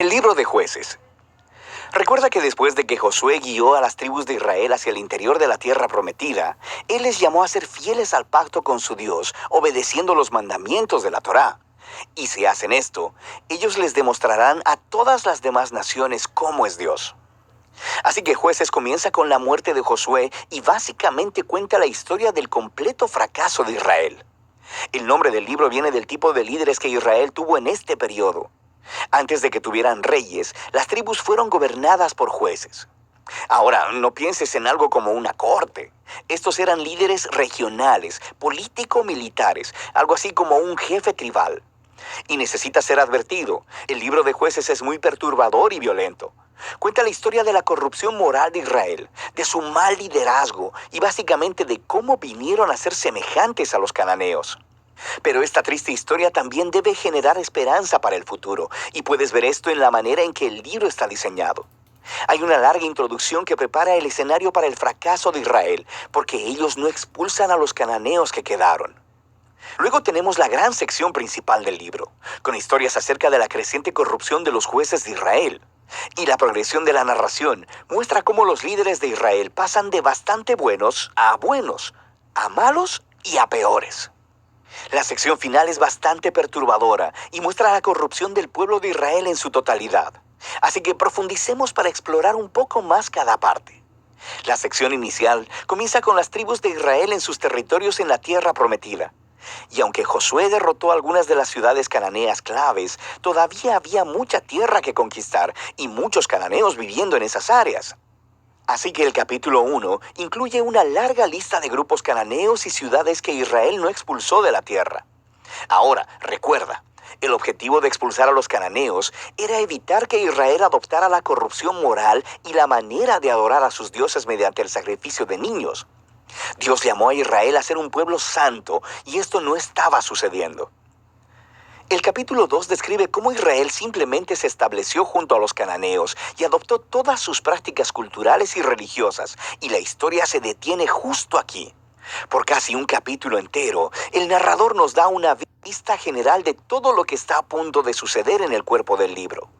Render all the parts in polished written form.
El libro de Jueces. Recuerda que después de que Josué guió a las tribus de Israel hacia el interior de la tierra prometida, él les llamó a ser fieles al pacto con su Dios, obedeciendo los mandamientos de la Torá. Y si hacen esto, ellos les demostrarán a todas las demás naciones cómo es Dios. Así que Jueces comienza con la muerte de Josué y básicamente cuenta la historia del completo fracaso de Israel. El nombre del libro viene del tipo de líderes que Israel tuvo en este periodo. Antes de que tuvieran reyes, las tribus fueron gobernadas por jueces. Ahora, no pienses en algo como una corte. Estos eran líderes regionales, político-militares, algo así como un jefe tribal. Y necesita ser advertido, el libro de Jueces es muy perturbador y violento. Cuenta la historia de la corrupción moral de Israel, de su mal liderazgo y básicamente de cómo vinieron a ser semejantes a los cananeos. Pero esta triste historia también debe generar esperanza para el futuro, y puedes ver esto en la manera en que el libro está diseñado. Hay una larga introducción que prepara el escenario para el fracaso de Israel, porque ellos no expulsan a los cananeos que quedaron. Luego tenemos la gran sección principal del libro, con historias acerca de la creciente corrupción de los jueces de Israel. Y la progresión de la narración muestra cómo los líderes de Israel pasan de bastante buenos, a malos y a peores. La sección final es bastante perturbadora y muestra la corrupción del pueblo de Israel en su totalidad. Así que profundicemos para explorar un poco más cada parte. La sección inicial comienza con las tribus de Israel en sus territorios en la tierra prometida. Y aunque Josué derrotó algunas de las ciudades cananeas claves, todavía había mucha tierra que conquistar y muchos cananeos viviendo en esas áreas. Así que el capítulo 1 incluye una larga lista de grupos cananeos y ciudades que Israel no expulsó de la tierra. Ahora, recuerda, el objetivo de expulsar a los cananeos era evitar que Israel adoptara la corrupción moral y la manera de adorar a sus dioses mediante el sacrificio de niños. Dios llamó a Israel a ser un pueblo santo y esto no estaba sucediendo. El capítulo 2 describe cómo Israel simplemente se estableció junto a los cananeos y adoptó todas sus prácticas culturales y religiosas, y la historia se detiene justo aquí. Por casi un capítulo entero, el narrador nos da una vista general de todo lo que está a punto de suceder en el cuerpo del libro.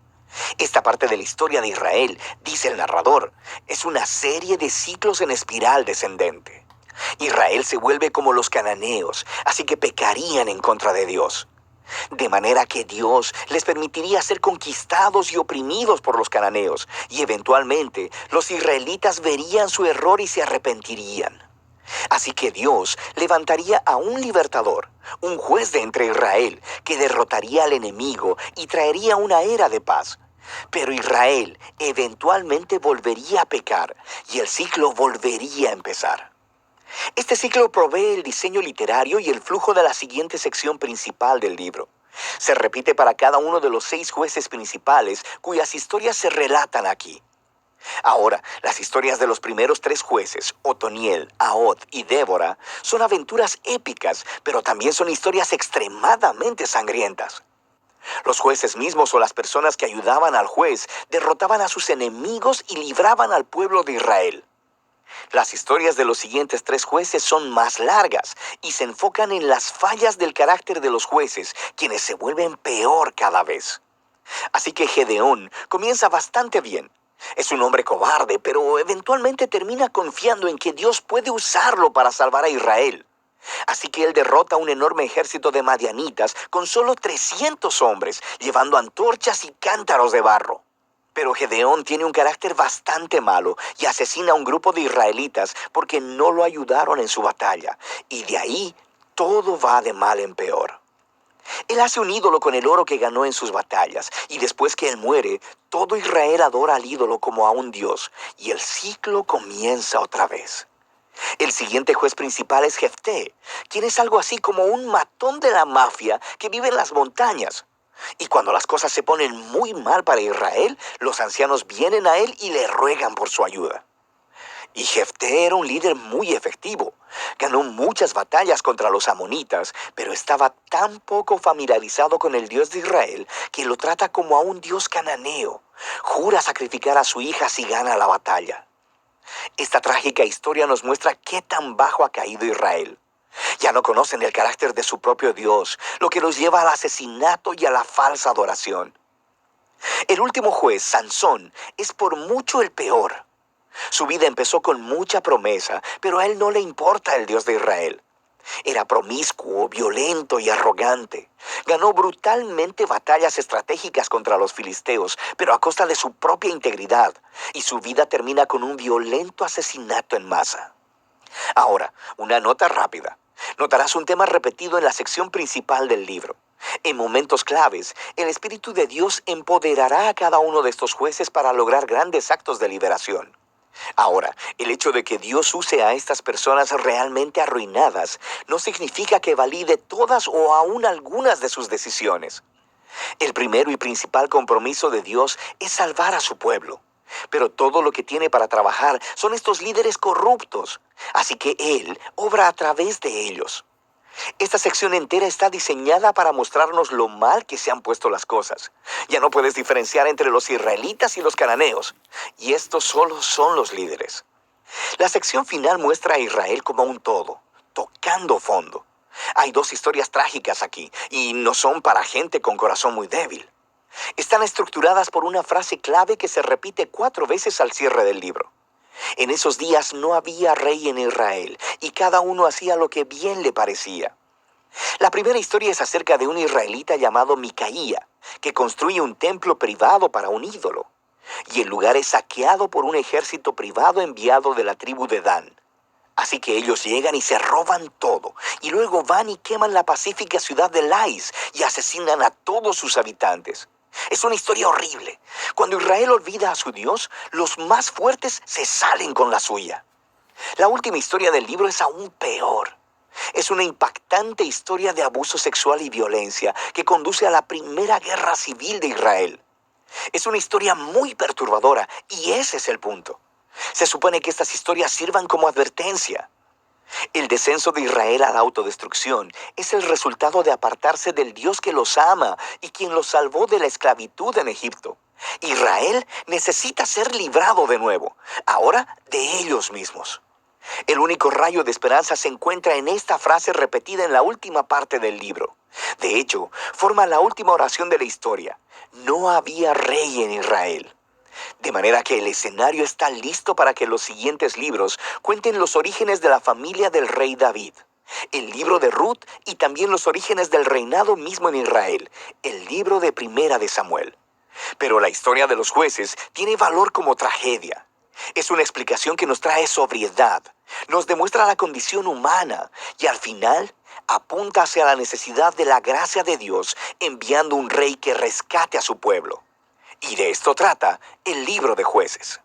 Esta parte de la historia de Israel, dice el narrador, es una serie de ciclos en espiral descendente. Israel se vuelve como los cananeos, así que pecarían en contra de Dios. De manera que Dios les permitiría ser conquistados y oprimidos por los cananeos, y eventualmente los israelitas verían su error y se arrepentirían. Así que Dios levantaría a un libertador, un juez de entre Israel, que derrotaría al enemigo y traería una era de paz. Pero Israel eventualmente volvería a pecar y el ciclo volvería a empezar. Este ciclo provee el diseño literario y el flujo de la siguiente sección principal del libro. Se repite para cada uno de los 6 jueces principales cuyas historias se relatan aquí. Ahora, las historias de los primeros 3 jueces, Otoniel, Ahod y Débora, son aventuras épicas, pero también son historias extremadamente sangrientas. Los jueces mismos o las personas que ayudaban al juez derrotaban a sus enemigos y libraban al pueblo de Israel. Las historias de los siguientes 3 jueces son más largas y se enfocan en las fallas del carácter de los jueces, quienes se vuelven peor cada vez. Así que Gedeón comienza bastante bien. Es un hombre cobarde, pero eventualmente termina confiando en que Dios puede usarlo para salvar a Israel. Así que él derrota a un enorme ejército de madianitas con solo 300 hombres, llevando antorchas y cántaros de barro. Pero Gedeón tiene un carácter bastante malo y asesina a un grupo de israelitas porque no lo ayudaron en su batalla. Y de ahí todo va de mal en peor. Él hace un ídolo con el oro que ganó en sus batallas, y después que él muere, todo Israel adora al ídolo como a un dios, y el ciclo comienza otra vez. El siguiente juez principal es Jefté, quien es algo así como un matón de la mafia que vive en las montañas. Y cuando las cosas se ponen muy mal para Israel, los ancianos vienen a él y le ruegan por su ayuda. Y Jefté era un líder muy efectivo. Ganó muchas batallas contra los amonitas, pero estaba tan poco familiarizado con el Dios de Israel que lo trata como a un dios cananeo. Jura sacrificar a su hija si gana la batalla. Esta trágica historia nos muestra qué tan bajo ha caído Israel. Ya no conocen el carácter de su propio Dios, lo que los lleva al asesinato y a la falsa adoración. El último juez, Sansón, es por mucho el peor. Su vida empezó con mucha promesa, pero a él no le importa el Dios de Israel. Era promiscuo, violento y arrogante. Ganó brutalmente batallas estratégicas contra los filisteos, pero a costa de su propia integridad, y su vida termina con un violento asesinato en masa. Ahora, una nota rápida. Notarás un tema repetido en la sección principal del libro. En momentos claves, el Espíritu de Dios empoderará a cada uno de estos jueces para lograr grandes actos de liberación. Ahora, el hecho de que Dios use a estas personas realmente arruinadas no significa que valide todas o aún algunas de sus decisiones. El primero y principal compromiso de Dios es salvar a su pueblo. Pero todo lo que tiene para trabajar son estos líderes corruptos. Así que Él obra a través de ellos. Esta sección entera está diseñada para mostrarnos lo mal que se han puesto las cosas. Ya no puedes diferenciar entre los israelitas y los cananeos. Y estos solo son los líderes. La sección final muestra a Israel como un todo, tocando fondo. Hay dos historias trágicas aquí, y no son para gente con corazón muy débil. Están estructuradas por una frase clave que se repite 4 veces al cierre del libro. En esos días no había rey en Israel, y cada uno hacía lo que bien le parecía. La primera historia es acerca de un israelita llamado Micaía, que construye un templo privado para un ídolo. Y el lugar es saqueado por un ejército privado enviado de la tribu de Dan. Así que ellos llegan y se roban todo, y luego van y queman la pacífica ciudad de Lais y asesinan a todos sus habitantes. Es una historia horrible. Cuando Israel olvida a su Dios, los más fuertes se salen con la suya. La última historia del libro es aún peor. Es una impactante historia de abuso sexual y violencia que conduce a la primera guerra civil de Israel. Es una historia muy perturbadora y ese es el punto. Se supone que estas historias sirvan como advertencia. El descenso de Israel a la autodestrucción es el resultado de apartarse del Dios que los ama y quien los salvó de la esclavitud en Egipto. Israel necesita ser librado de nuevo, ahora de ellos mismos. El único rayo de esperanza se encuentra en esta frase repetida en la última parte del libro. De hecho, forma la última oración de la historia. No había rey en Israel. De manera que el escenario está listo para que los siguientes libros cuenten los orígenes de la familia del rey David, el libro de Ruth y también los orígenes del reinado mismo en Israel, el libro de Primera de Samuel. Pero la historia de los jueces tiene valor como tragedia. Es una explicación que nos trae sobriedad, nos demuestra la condición humana y al final apunta hacia la necesidad de la gracia de Dios enviando un rey que rescate a su pueblo. Y de esto trata el libro de Jueces.